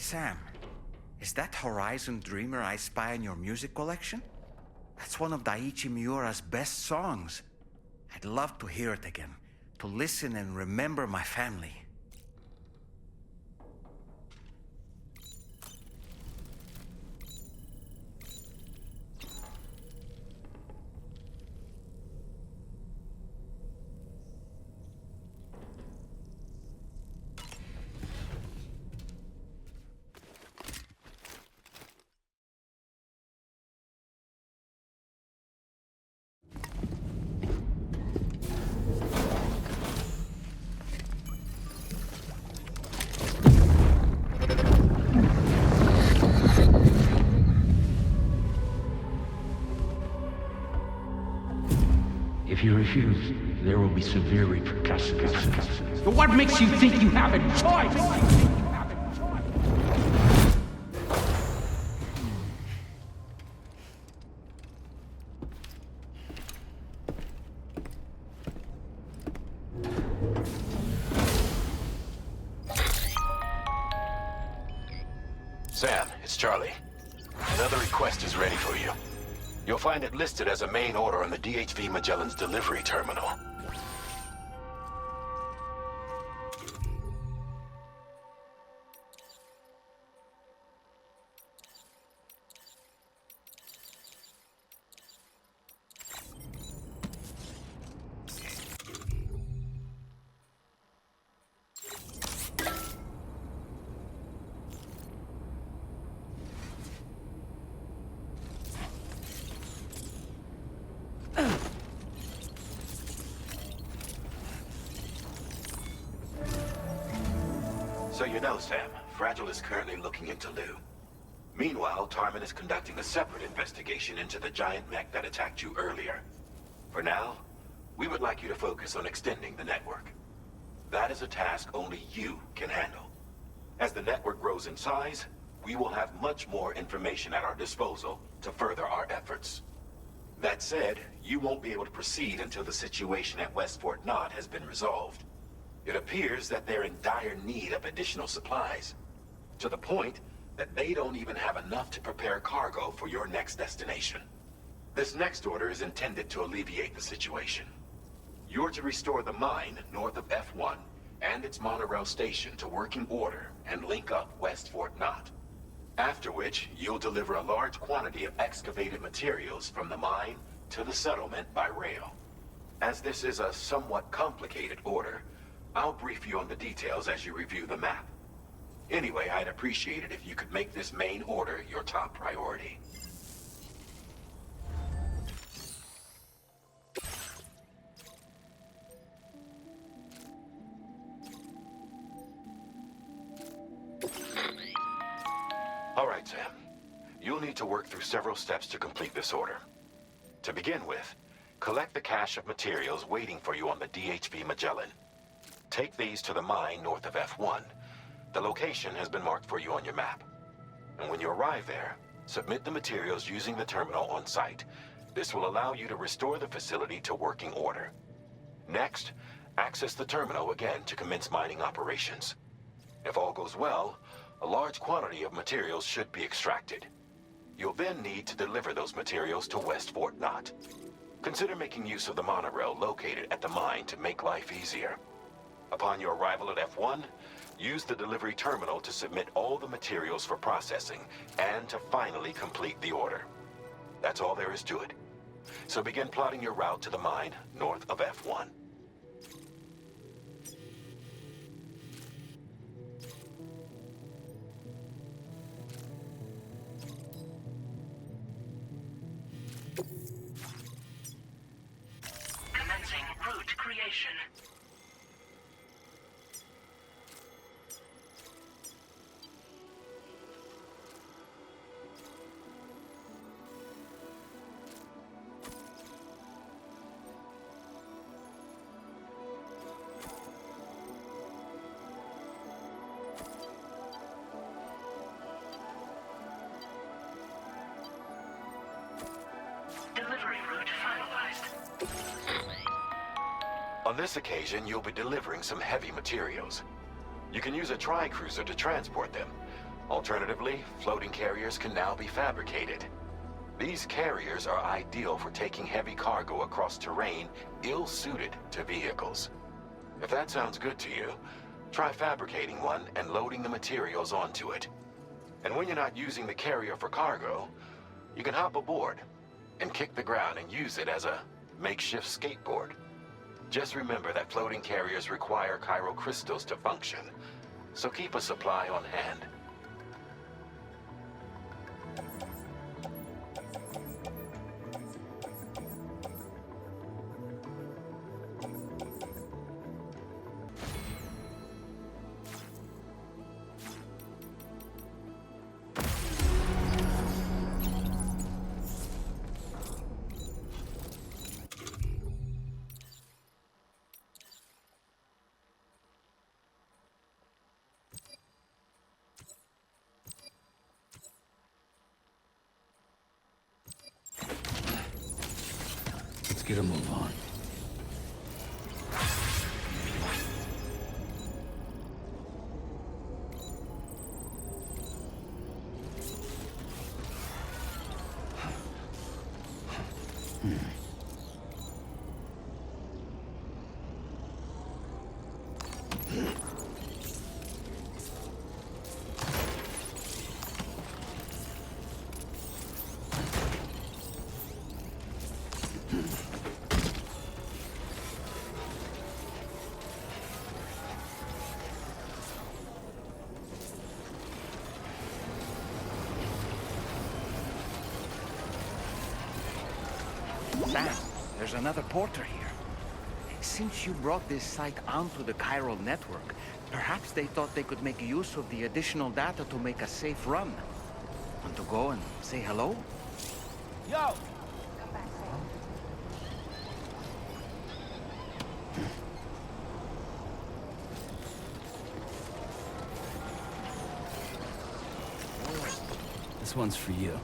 Sam, is that Horizon Dreamer I spy in your music collection? That's one of Daiichi Miura's best songs. I'd love to hear it again, to listen and remember my family. If you refuse, there will be severe repercussions. But what makes you think you have a choice? Sam, it's Charlie. Another request is ready for you. You'll find it listed as a main order on the DHV Magellan's delivery terminal. So you know, Sam, Fragile is currently looking into Lou. Meanwhile, Tarman is conducting a separate investigation into the giant mech that attacked you earlier. For now, we would like you to focus on extending the network. That is a task only you can handle. As the network grows in size, we will have much more information at our disposal to further our efforts. That said, you won't be able to proceed until the situation at West Fort Knott has been resolved. It appears that they're in dire need of additional supplies, to the point that they don't even have enough to prepare cargo for your next destination. This next order is intended to alleviate the situation. You're to restore the mine north of F1 and its monorail station to working order and link up West Fort Knott. After which, you'll deliver a large quantity of excavated materials from the mine to the settlement by rail. As this is a somewhat complicated order, I'll brief you on the details as you review the map. Anyway, I'd appreciate it if you could make this main order your top priority. All right, Sam. You'll need to work through several steps to complete this order. To begin with, collect the cache of materials waiting for you on the DHV Magellan. Take these to the mine north of F1. The location has been marked for you on your map. And when you arrive there, submit the materials using the terminal on site. This will allow you to restore the facility to working order. Next, access the terminal again to commence mining operations. If all goes well, a large quantity of materials should be extracted. You'll then need to deliver those materials to West Fort Knott. Consider making use of the monorail located at the mine to make life easier. Upon your arrival at F1, use the delivery terminal to submit all the materials for processing and to finally complete the order. That's all there is to it. So begin plotting your route to the mine north of F1. Commencing route creation. Delivery route finalized. On this occasion, you'll be delivering some heavy materials. You can use a tri-cruiser to transport them, Alternatively, floating carriers can now be fabricated. These carriers are ideal for taking heavy cargo across terrain ill-suited to vehicles. If that sounds good to you, try fabricating one and loading the materials onto it. And when you're not using the carrier for cargo, you can hop aboard and kick the ground and use it as a makeshift skateboard. Just remember that floating carriers require chiral crystals to function, so keep a supply on hand. Let's get a move on. Sam, there's another porter here. Since you brought this site onto the chiral network, perhaps they thought they could make use of the additional data to make a safe run. Want to go and say hello? Yo! This one's for you.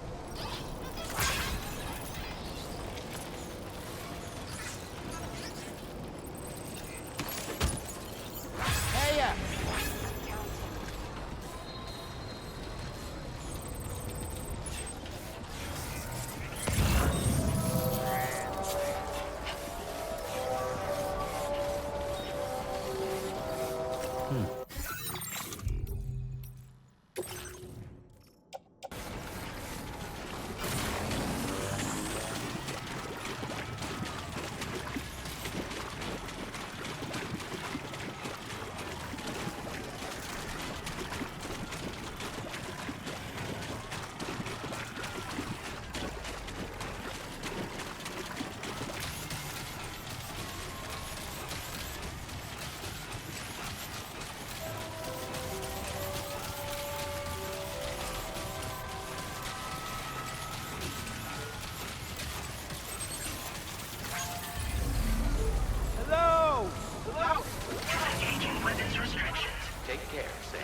Disengaging weapons restrictions. Take care, Sam.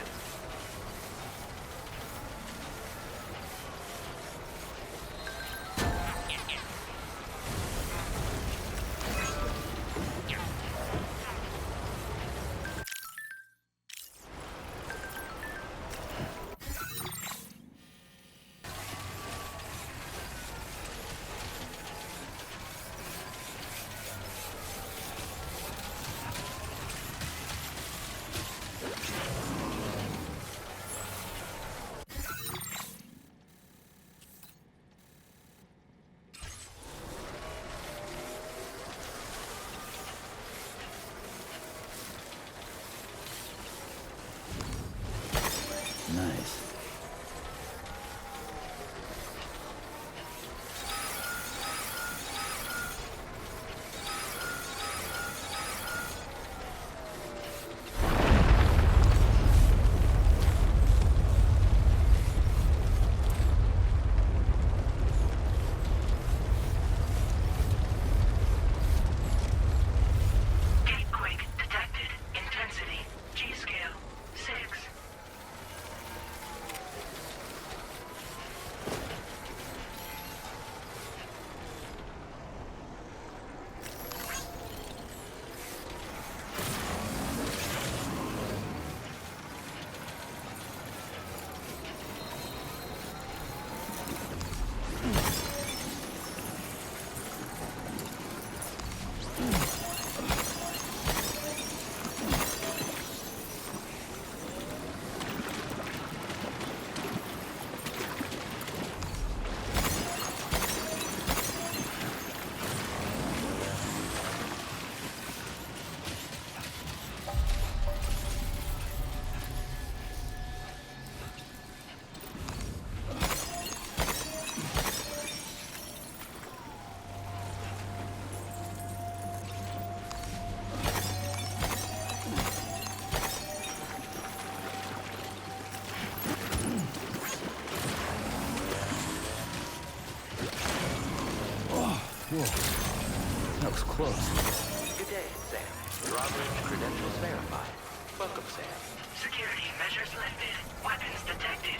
looks close. Good day, Sam. Your operating credentials verified. Welcome, Sam. Security measures lifted. Weapons detected.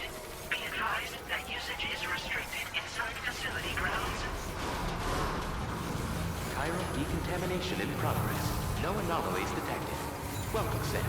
Be advised that usage is restricted inside facility grounds. Chiral decontamination in progress. No anomalies detected. Welcome, Sam.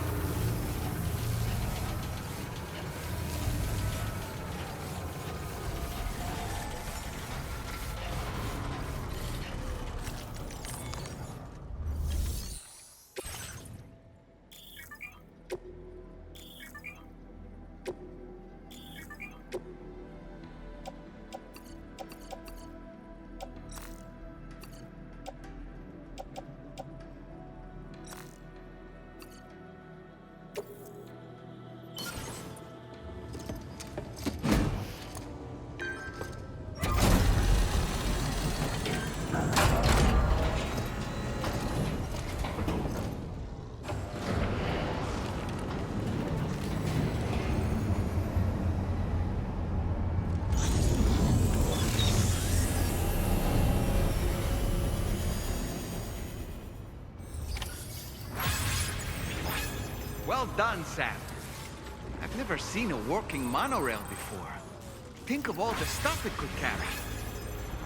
Well done, Sam. I've never seen a working monorail before. Think of all the stuff it could carry.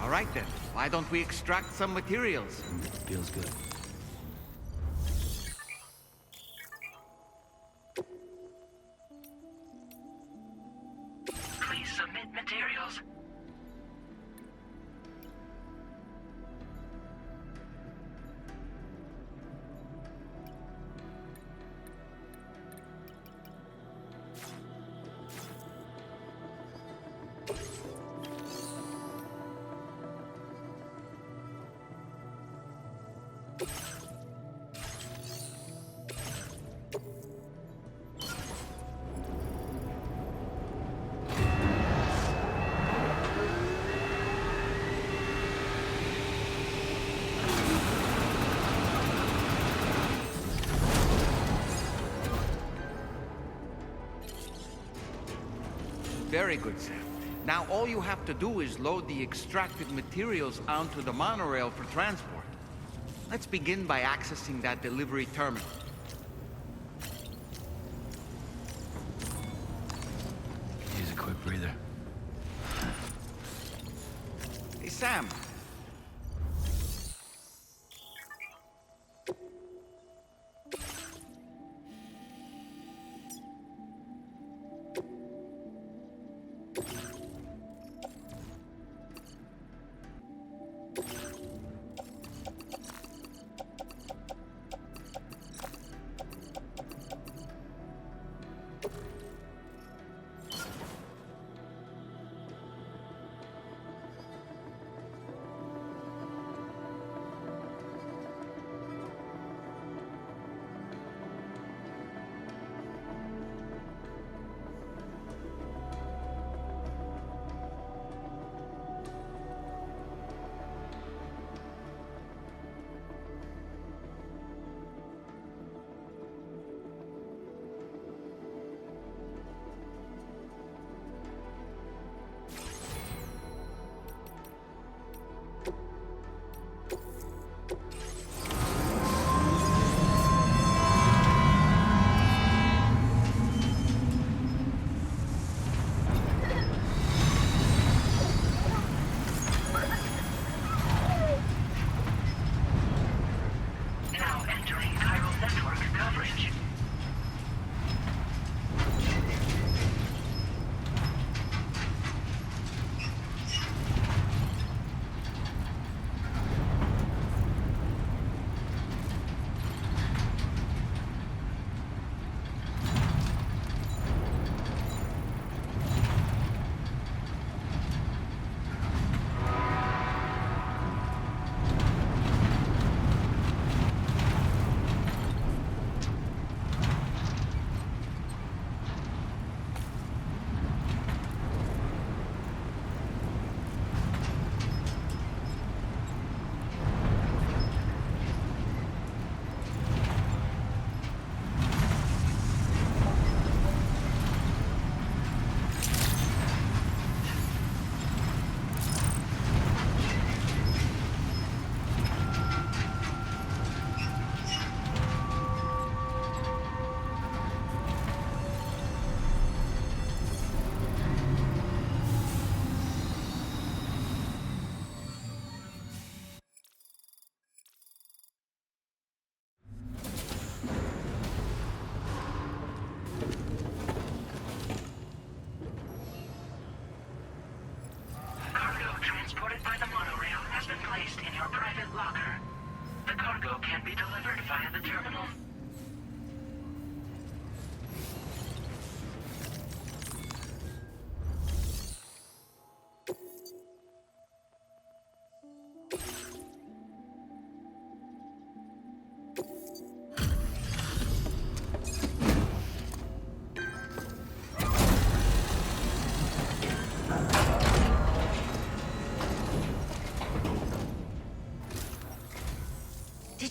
All right then, why don't we extract some materials? Feels good. Please submit materials. Very good, Sam. Now all you have to do is load the extracted materials onto the monorail for transport. Let's begin by accessing that delivery terminal. Use a quick breather. Hey, Sam.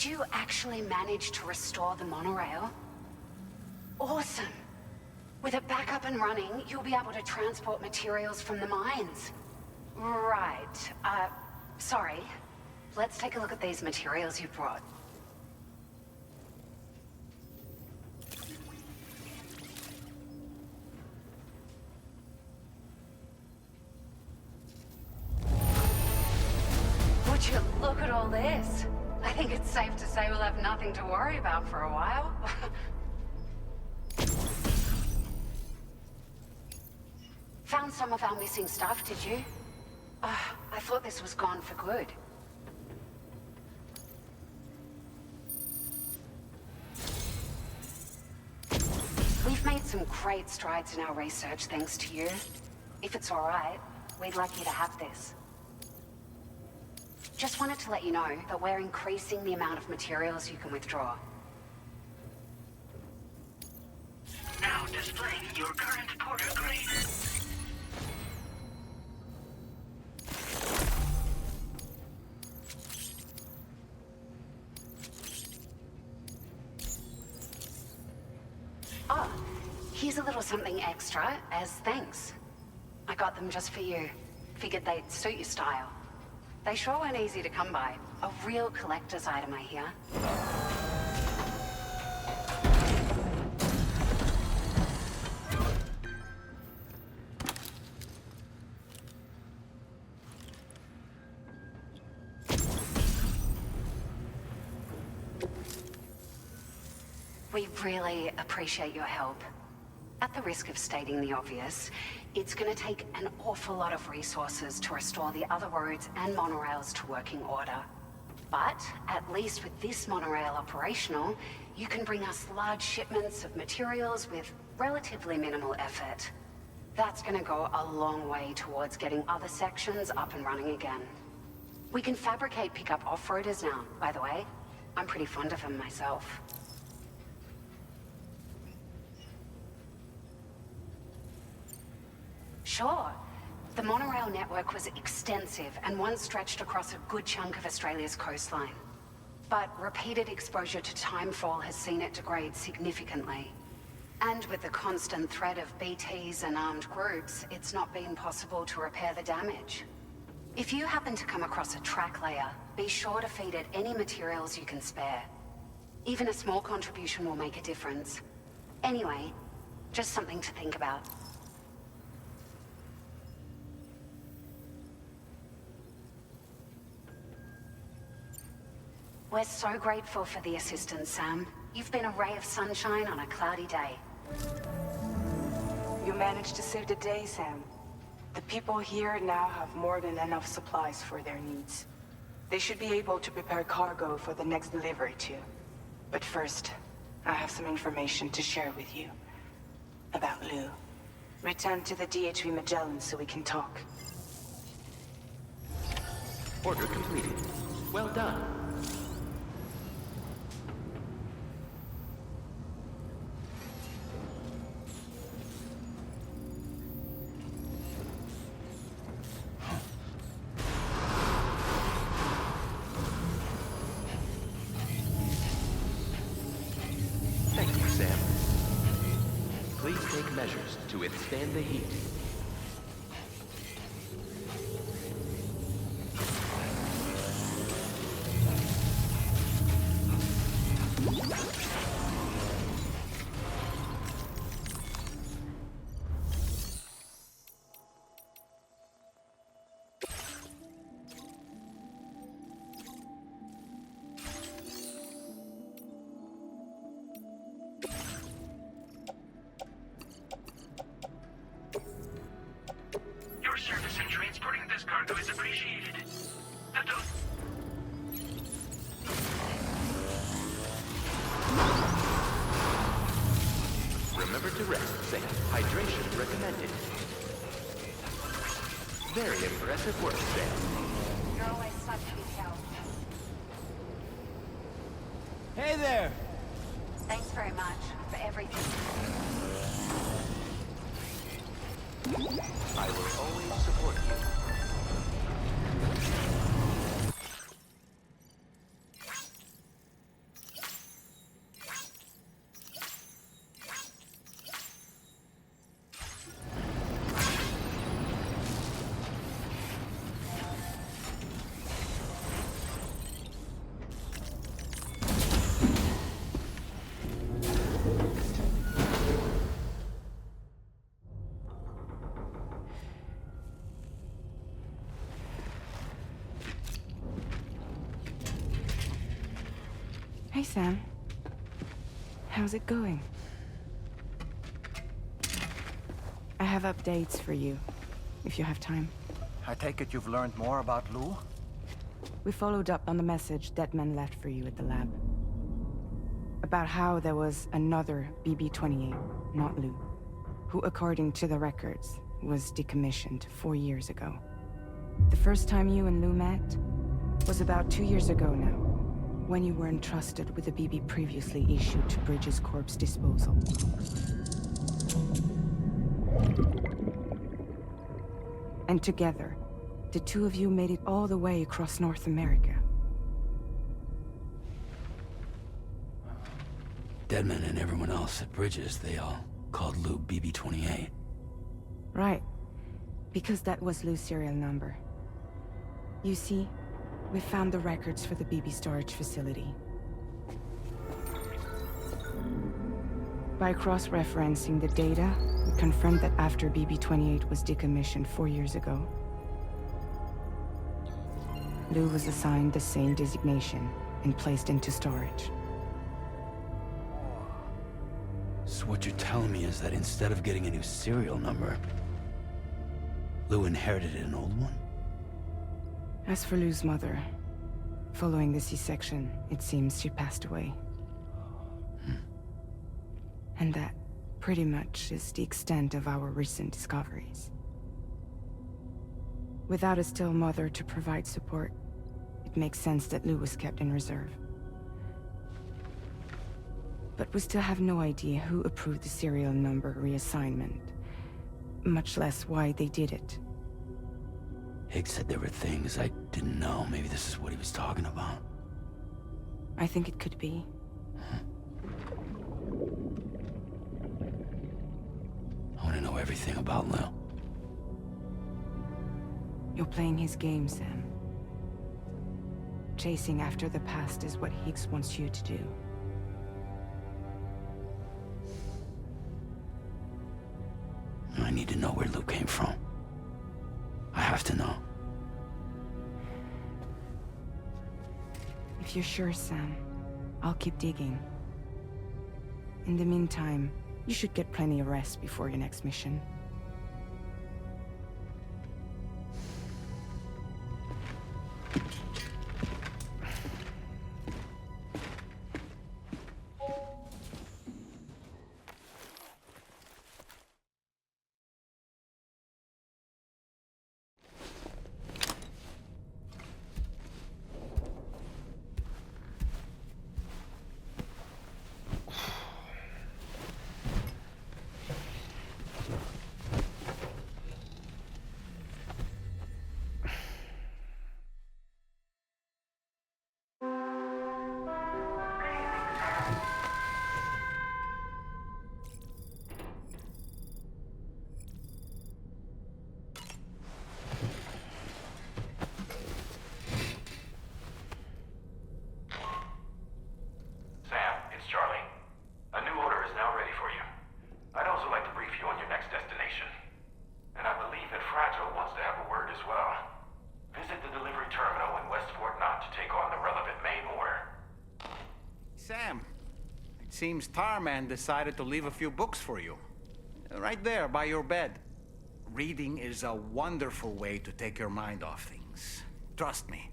Did you actually manage to restore the monorail? Awesome! With it back up and running, you'll be able to transport materials from the mines. Right. Sorry. Let's take a look at these materials you brought. Would you look at all this? I think it's safe to say we'll have nothing to worry about for a while. Found some of our missing stuff, did you? I thought this was gone for good. We've made some great strides in our research thanks to you. If it's all right, we'd like you to have this. Just wanted to let you know that we're increasing the amount of materials you can withdraw. Now displaying your current porter grade. Oh, here's a little something extra as thanks. I got them just for you. Figured they'd suit your style. They sure weren't easy to come by. A real collector's item, I hear. We really appreciate your help. At the risk of stating the obvious, it's going to take an awful lot of resources to restore the other roads and monorails to working order. But at least with this monorail operational, you can bring us large shipments of materials with relatively minimal effort. That's going to go a long way towards getting other sections up and running again. We can fabricate pickup off-roaders now, by the way. I'm pretty fond of them myself. Sure. The monorail network was extensive and once stretched across a good chunk of Australia's coastline. But repeated exposure to timefall has seen it degrade significantly. And with the constant threat of BTs and armed groups, it's not been possible to repair the damage. If you happen to come across a track layer, be sure to feed it any materials you can spare. Even a small contribution will make a difference. Anyway, just something to think about. We're so grateful for the assistance, Sam. You've been a ray of sunshine on a cloudy day. You managed to save the day, Sam. The people here now have more than enough supplies for their needs. They should be able to prepare cargo for the next delivery too. But first, I have some information to share with you. About Lou. Return to the DHV Magellan so we can talk. Order completed. Well done. Thank you, Sam. Please take measures to withstand the heat. Your service in transporting this cargo is appreciated. Remember to rest, Sam. Hydration recommended. Very impressive work, Sam. You're always such a big help. Hey there! Thanks very much for everything. I will always support you. Sam. How's it going? I have updates for you, if you have time. I take it you've learned more about Lou? We followed up on the message Deadman left for you at the lab. About how there was another BB-28, not Lou, who, according to the records, was decommissioned 4 years ago. The first time you and Lou met was about 2 years ago now, when you were entrusted with the BB previously issued to Bridges Corp's disposal. And together, the two of you made it all the way across North America. Deadman and everyone else at Bridges, they all called Lou BB-28. Right. Because that was Lou's serial number. You see, we found the records for the BB storage facility. By cross-referencing the data, we confirmed that after BB-28 was decommissioned 4 years ago, Lou was assigned the same designation and placed into storage. So what you're telling me is that instead of getting a new serial number, Lou inherited an old one? As for Lou's mother, following the C-section, it seems she passed away. And that, pretty much, is the extent of our recent discoveries. Without a still mother to provide support, it makes sense that Lou was kept in reserve. But we still have no idea who approved the serial number reassignment, much less why they did it. Higgs said there were things I didn't know. Maybe this is what he was talking about. I think it could be. I want to know everything about Lou. You're playing his game, Sam. Chasing after the past is what Higgs wants you to do. I need to know where Lou came from. I have to know. If you're sure, Sam, I'll keep digging. In the meantime, you should get plenty of rest before your next mission. Sam, it's Charlie. A new order is now ready for you. I'd also like to brief you on your next destination. And I believe that Fragile wants to have a word as well. Visit the delivery terminal in West Fort Knott to take on the relevant main order. Sam, it seems Tarman decided to leave a few books for you. Right there, by your bed. Reading is a wonderful way to take your mind off things. Trust me.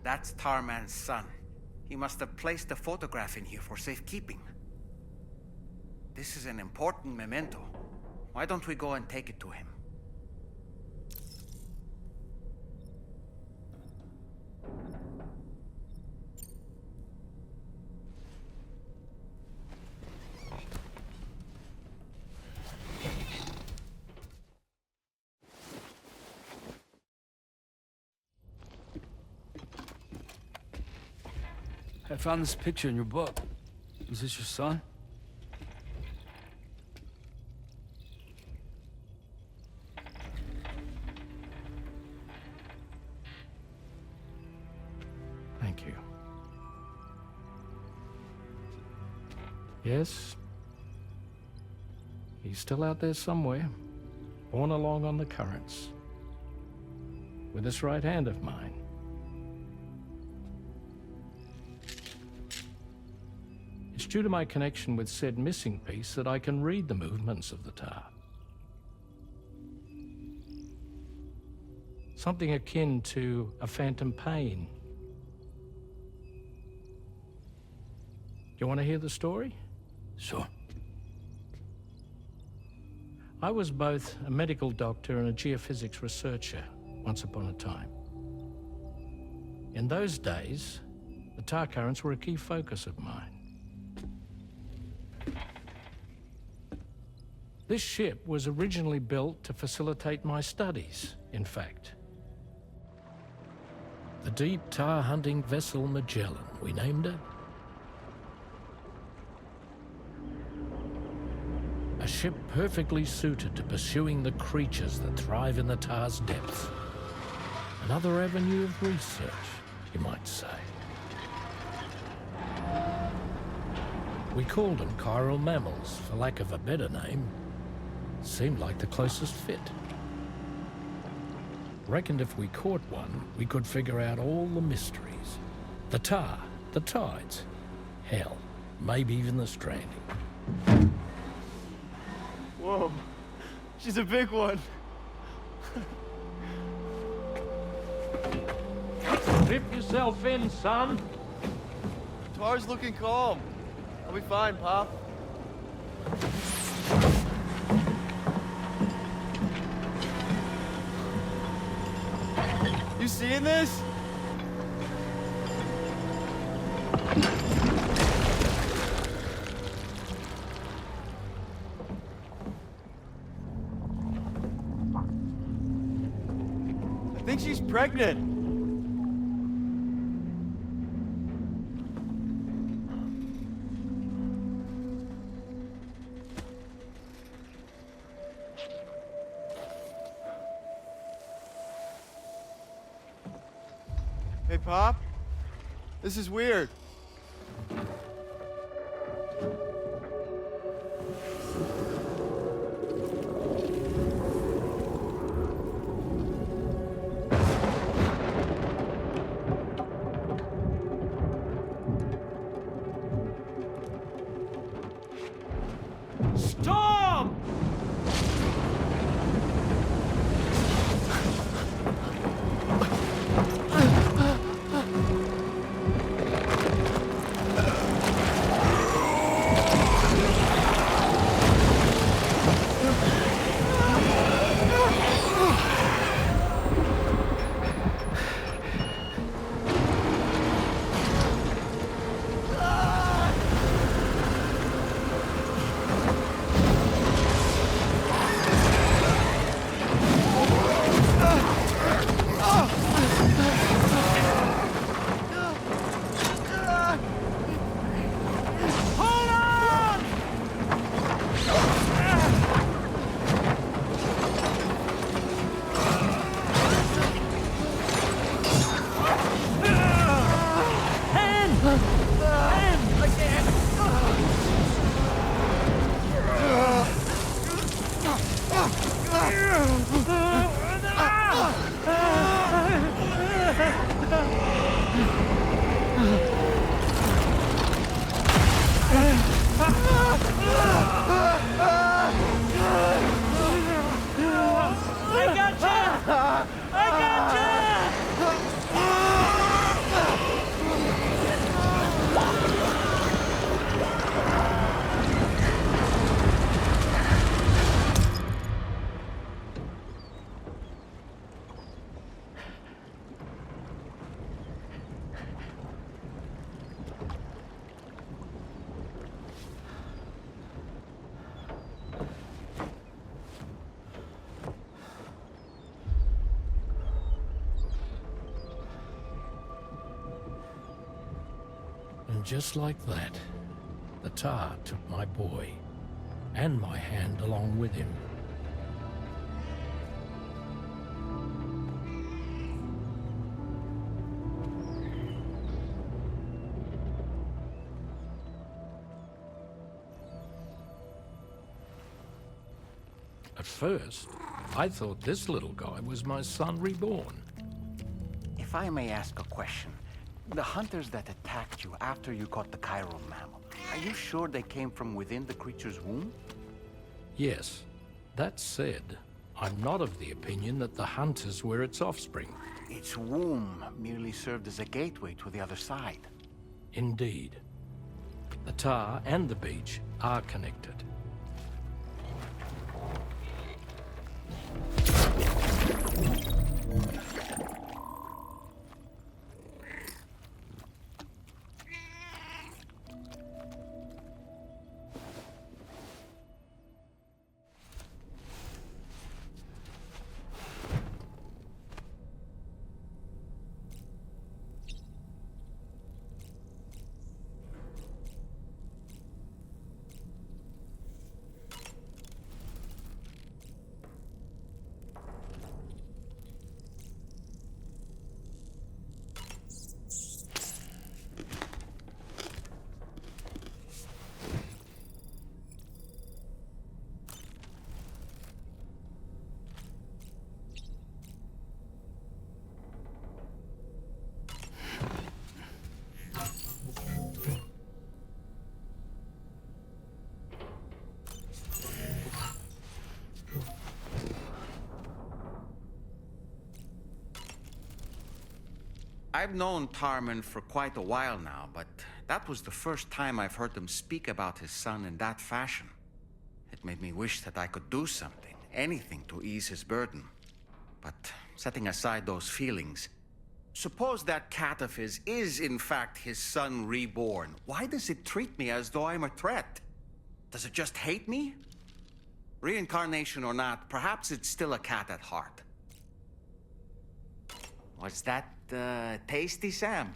That's Tarman's son. He must have placed a photograph in here for safekeeping. This is an important memento. Why don't we go and take it to him? I found this picture in your book. Is this your son? Thank you. Yes. He's still out there somewhere, borne along on the currents, with this right hand of mine. It's due to my connection with said missing piece that I can read the movements of the tar. Something akin to a phantom pain. You want to hear the story? Sure. I was both a medical doctor and a geophysics researcher once upon a time. In those days, the tar currents were a key focus of mine. This ship was originally built to facilitate my studies, in fact. The deep tar hunting vessel Magellan, we named it. A ship perfectly suited to pursuing the creatures that thrive in the tar's depths. Another avenue of research, you might say. We called them chiral mammals, for lack of a better name. Seemed like the closest fit. Reckoned if we caught one, we could figure out all the mysteries. The tar, the tides, hell, maybe even the stranding. Whoa, she's a big one. Dip yourself in, son. Tar's looking calm. I'll be fine, Pop. You seeing this? I think she's pregnant. Hey, Pop. This is weird. Storm! just like that, the tar took my boy, and my hand along with him. At first, I thought this little guy was my son reborn. If I may ask a question, the hunters that attacked you after you caught the chiral mammal, are you sure they came from within the creature's womb? Yes. That said, I'm not of the opinion that the hunters were its offspring. Its womb merely served as a gateway to the other side. Indeed. The tar and the beach are connected. I've known Tarman for quite a while now, but that was the first time I've heard him speak about his son in that fashion. It made me wish that I could do something, anything to ease his burden. But setting aside those feelings, suppose that cat of his is in fact his son reborn. Why does it treat me as though I'm a threat? Does it just hate me? Reincarnation or not, perhaps it's still a cat at heart. Was that tasty, Sam?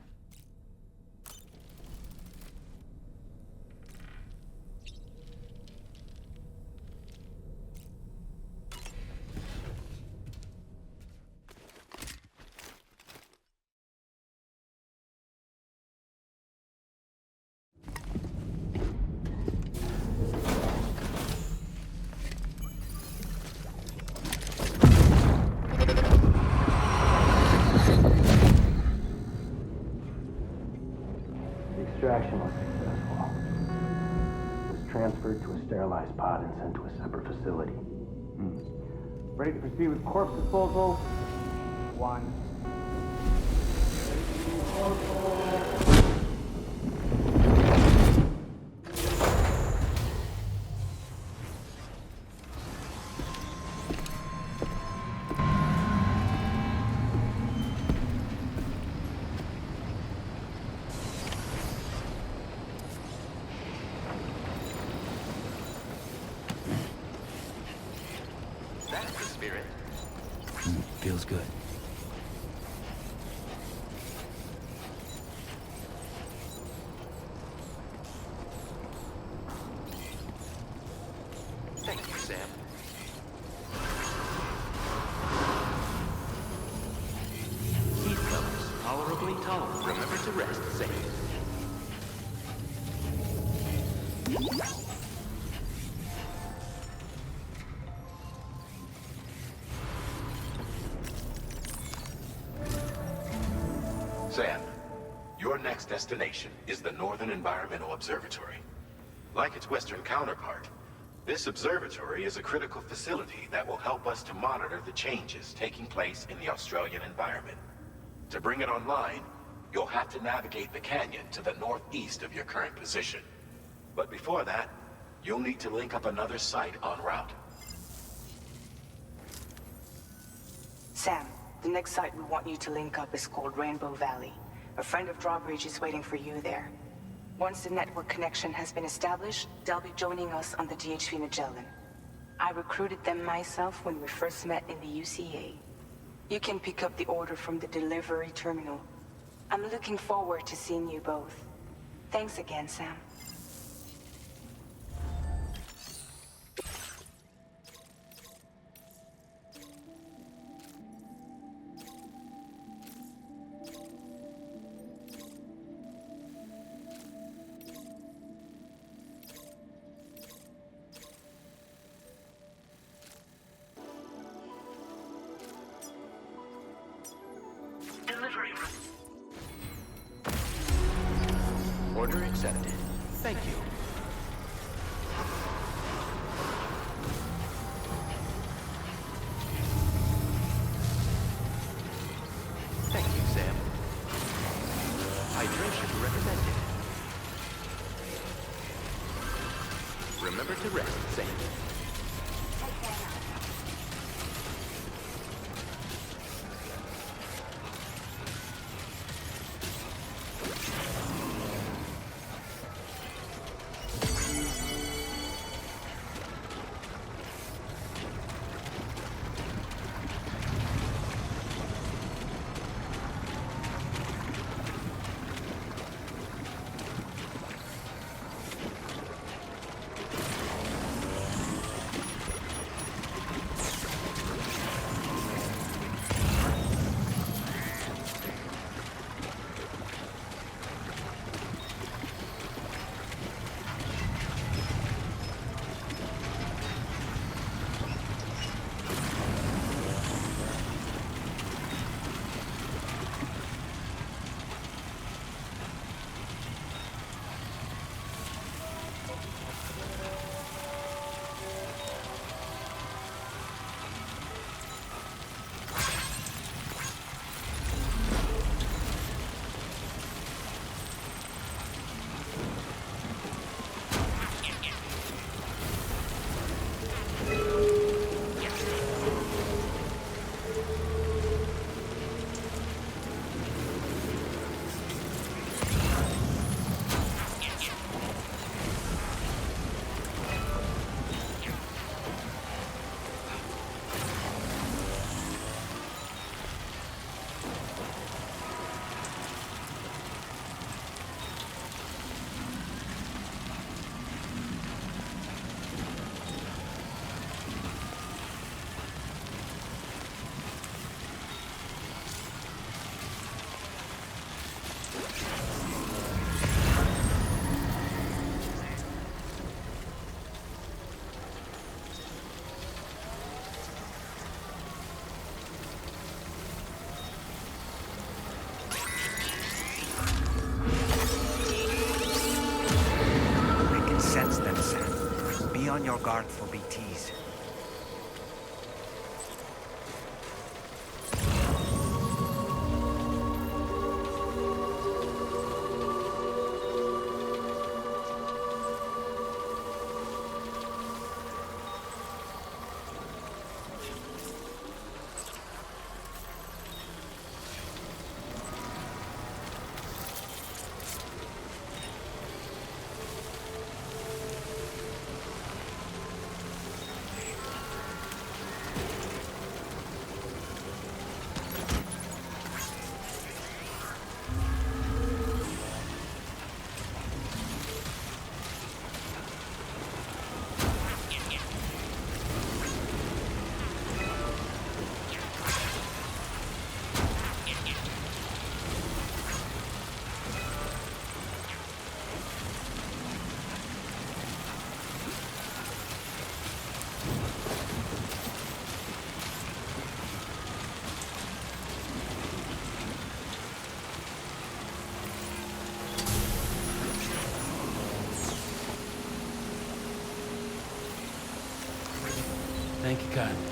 Extraction was successful. It was transferred to a sterilized pod and sent to a separate facility. Ready to proceed with corpse disposal? 1. That's the spirit. Feels good. Thank you, Sam. Heat levels tolerably tolerant. Remember to rest, Sam. Sam, your next destination is the Northern Environmental Observatory. Like its Western counterpart, this observatory is a critical facility that will help us to monitor the changes taking place in the Australian environment. To bring it online, you'll have to navigate the canyon to the northeast of your current position. But before that, you'll need to link up another site en route. Sam, the next site we want you to link up is called Rainbow Valley. A friend of Drawbridge is waiting for you there. Once the network connection has been established, they'll be joining us on the DHV Magellan. I recruited them myself when we first met in the UCA. You can pick up the order from the delivery terminal. I'm looking forward to seeing you both. Thanks again, Sam. Delivery room. Order accepted. Thank you. Thank you, Sam. Hydration recommended. Remember to rest, Sam. On your guard for BTs. Thank you kindly.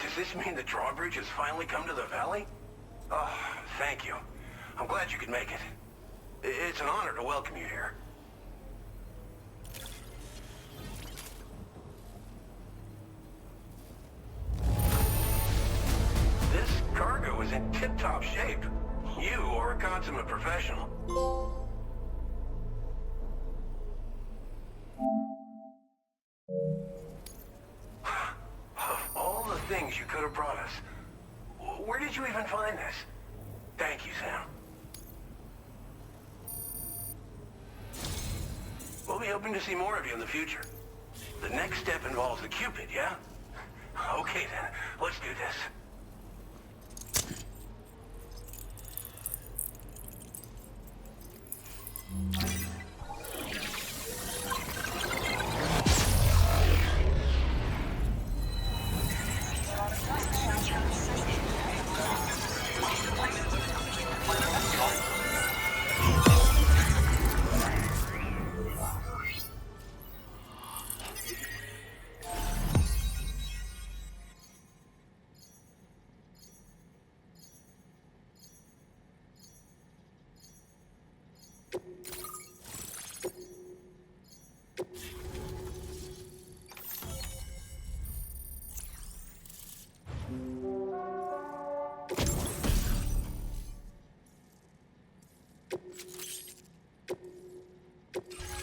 Does this mean the drawbridge has finally come to the valley? Oh, thank you. I'm glad you could make it. It's an honor to welcome you here. This cargo is in tip-top shape. You are a consummate professional. Of all the things you could have brought us, where did you even find this? Thank you, Sam. We'll be hoping to see more of you in the future. The next step involves the Cupid, yeah? Okay then, let's do this.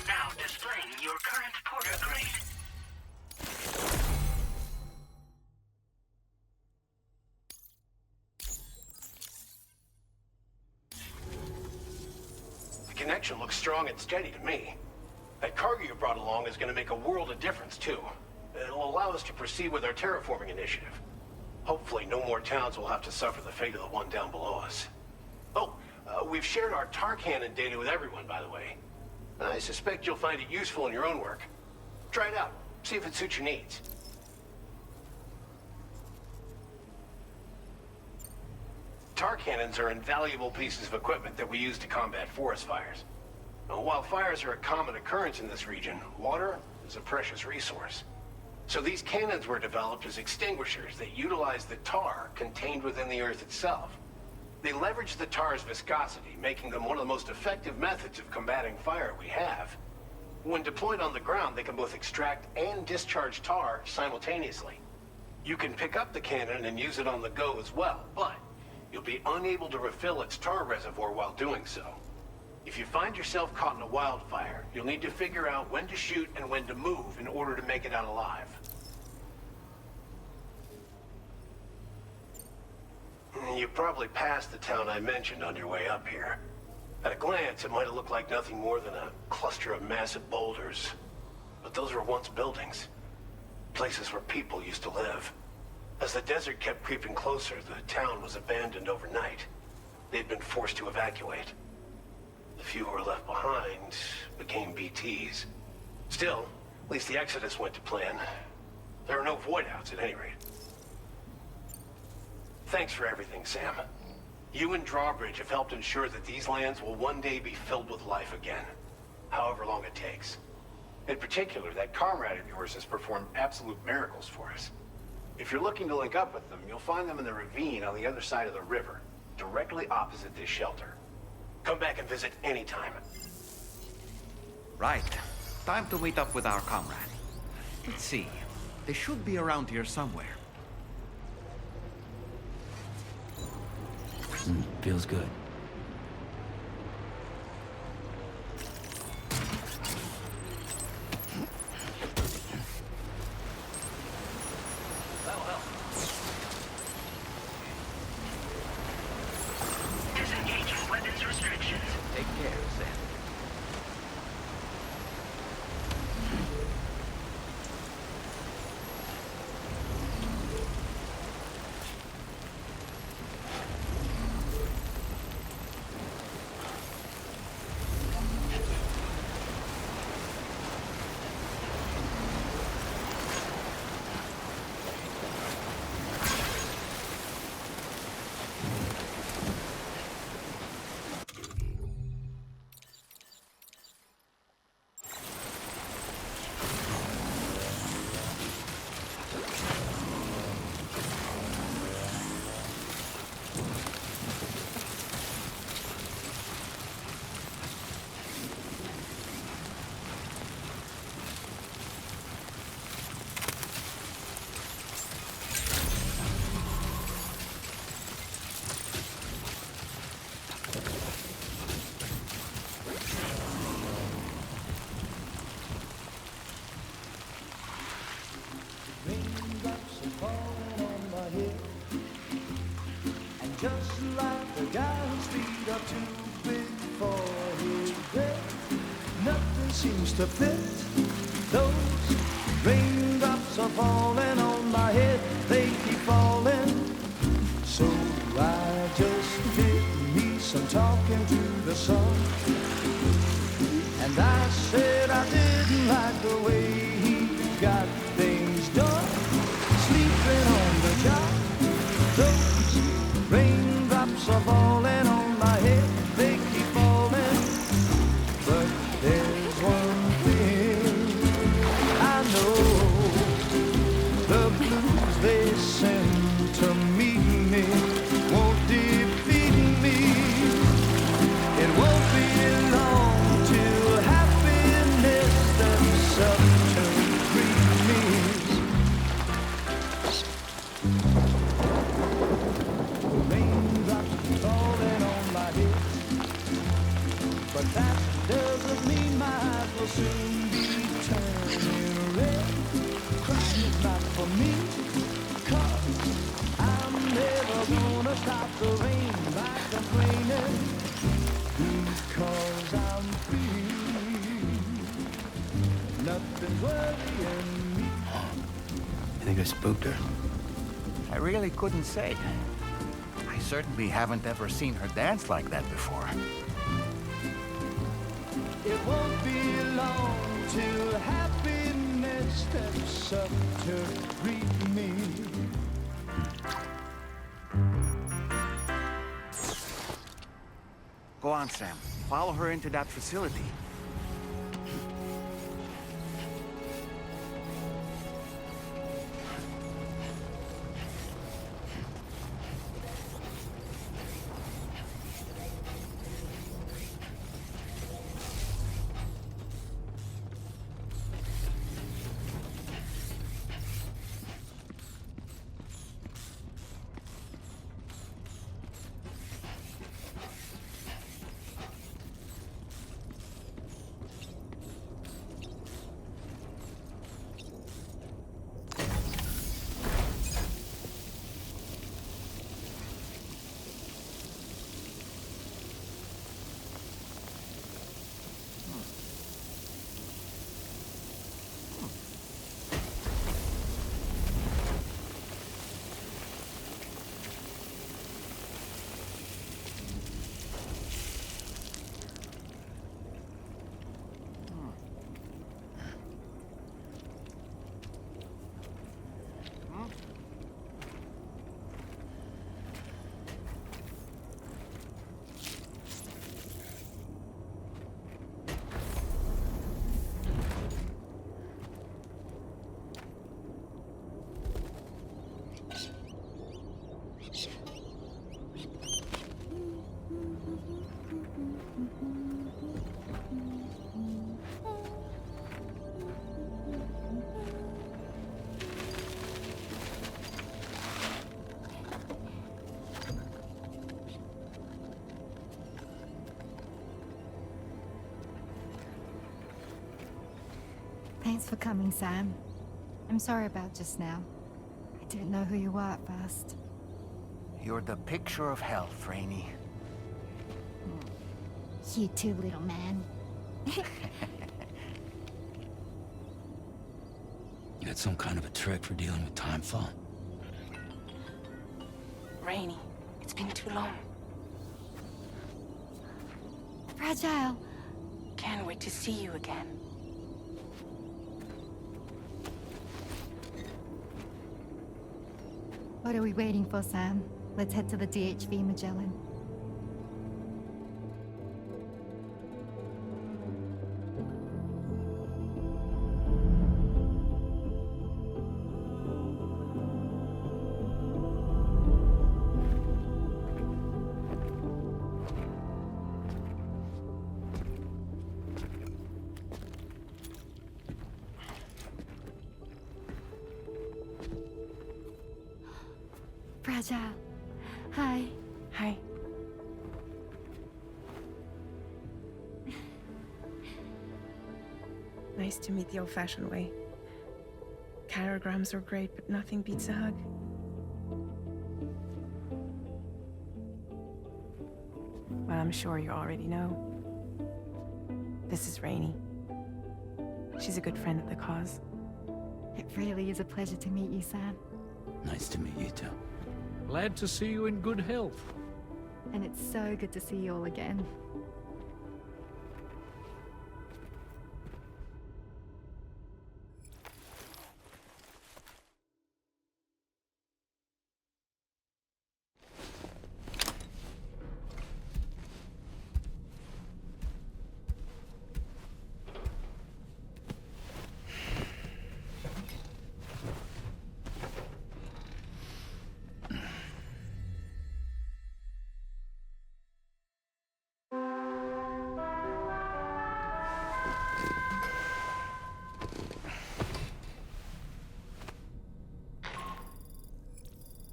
Now displaying your current porter grade. The connection looks strong and steady to me. That cargo you brought along is going to make a world of difference, too. It'll allow us to proceed with our terraforming initiative. Hopefully, no more towns will have to suffer the fate of the one down below us. Oh, we've shared our tar cannon data with everyone, by the way. I suspect you'll find it useful in your own work. Try it out. See if it suits your needs. Tar cannons are invaluable pieces of equipment that we use to combat forest fires. While fires are a common occurrence in this region, water is a precious resource. So these cannons were developed as extinguishers that utilize the tar contained within the earth itself. They leverage the tar's viscosity, making them one of the most effective methods of combating fire we have. When deployed on the ground, they can both extract and discharge tar simultaneously. You can pick up the cannon and use it on the go as well, but you'll be unable to refill its tar reservoir while doing so. If you find yourself caught in a wildfire, you'll need to figure out when to shoot and when to move in order to make it out alive. You probably passed the town I mentioned on your way up here. At a glance, it might have looked like nothing more than a cluster of massive boulders. But those were once buildings. Places where people used to live. As the desert kept creeping closer, the town was abandoned overnight. They'd been forced to evacuate. The few who were left behind became BTs. Still, at least the exodus went to plan. There are no void-outs at any rate. Thanks for everything, Sam. You and Drawbridge have helped ensure that these lands will one day be filled with life again, however long it takes. In particular, that comrade of yours has performed absolute miracles for us. If you're looking to link up with them, you'll find them in the ravine on the other side of the river, directly opposite this shelter. Come back and visit anytime. Right. Time to meet up with our comrade. Let's see. They should be around here somewhere. Feels good. Disengaging weapons restrictions. Take care, Sam. just like the guy whose feet are too big for his bed. Nothing seems to fit. Those raindrops are falling on my head, they keep falling. So I just did me some talking to the sun. And I said I didn't like the way he got things done. Sleeping on the job, those raindrops are falling on my head, they keep falling. But there's one thing I know, the blues they send to meet me won't defeat me. It won't be long till happiness steps up to greet me. Raindrops falling on my head, but that doesn't mean my eyes will soon be turning red. Crying is not for me, 'cause I'm never gonna stop the rain by complaining, because I'm free. Nothing's worrying me. You think I spooked her? I really couldn't say. I certainly haven't ever seen her dance like that before. It won't be long till happiness steps up to greet me. Go on, Sam. Follow her into that facility. Thanks for coming, Sam. I'm sorry about just now. I didn't know who you were at first. You're the picture of health, Rainey. You too, little man. You got some kind of a trick for dealing with timefall? Rainey, it's been too long. Fragile. Can't wait to see you again. What are we waiting for, Sam? Let's head to the DHV Magellan. Fragile. Hi. Hi. Nice to meet the old-fashioned way. Carograms are great, but nothing beats a hug. Well, I'm sure you already know. This is Rainey. She's a good friend of the cause. It really is a pleasure to meet you, Sam. Nice to meet you too. Glad to see you in good health. And it's so good to see you all again.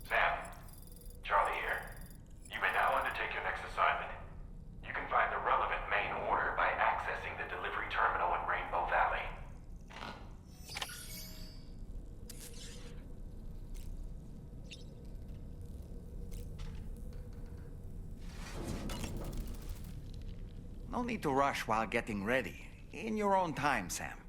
Sam, Charlie here. You may now undertake your next assignment. You can find the relevant main order by accessing the delivery terminal in Rainbow Valley. No need to rush while getting ready. In your own time, Sam.